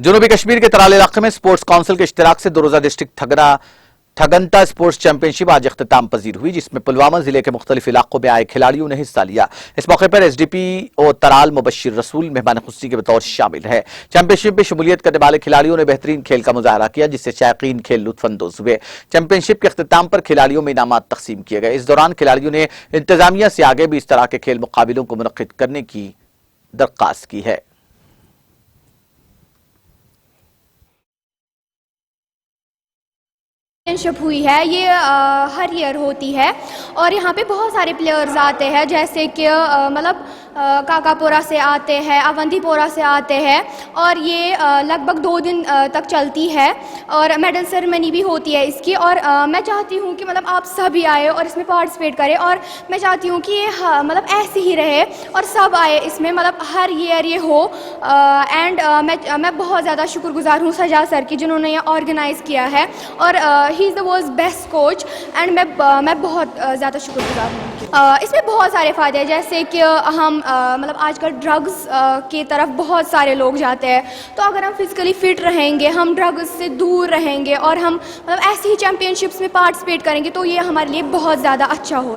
जनूबी कश्मीर के तराल इलाके में स्पोर्ट्स काउंसिल के इश्तिराक से 2 रोजा डिस्ट्रिक्ट ठगनता स्पोर्ट्स चैंपियनशिप आज इख्तिताम पजीर हुई, जिसमें पुलवामा जिले के मुख्तलिफ इलाकों में आए खिलाड़ियों ने हिस्सा लिया। इस मौके पर एसडीपी और तराल मुबश्शिर रसूल मेहमान खुशी के बतौर शामिल है। चैंपियनशिप में शमूलियत करने वाले खिलाड़ियों ने बेहतरीन खेल का मुजाहरा किया, जिससे शायकीन खेल लुत्फानंदोज हुए। चैंपियनशिप के इख्तिताम पर खिलाड़ियों में इनामात तकसीम किए गए। इस दौरान खिलाड़ियों ने इंतजामिया से आगे भी इस तरह के खेल मुकाबलों को मुनक्किद करने की दरख्वास्त की है। चैंपियनशिप हुई है, ये हर ईयर होती है और यहाँ पे बहुत सारे प्लेयर्स आते हैं, जैसे कि मतलब काकापोरा से आते हैं, अवंतीपोरा से आते हैं और ये लगभग 2 दिन तक चलती है और मेडल सेरेमनी भी होती है इसकी। और मैं चाहती हूँ कि मतलब आप सभी आए और इसमें पार्टिसिपेट करें और मैं चाहती हूँ कि ये मतलब ऐसे ही रहे और सब आए इसमें, मतलब हर ईयर ये हो। एंड मैं बहुत ज़्यादा शुक्रगुजार हूँ सजा सर की, जिन्होंने ये ऑर्गेनाइज़ किया है और he is the world's best coach and मैं बहुत ज़्यादा शुक्रगुजार हूँ। इसमें बहुत सारे फ़ायदे हैं, जैसे कि हम मतलब आजकल ड्रग्स की तरफ बहुत सारे लोग जाते हैं, तो अगर हम फिज़िकली फ़िट रहेंगे, हम ड्रग्स से दूर रहेंगे और हम मतलब ऐसी ही चैम्पियनशिप्स में पार्टिसिपेट करेंगे तो ये हमारे लिए बहुत ज़्यादा अच्छा हो।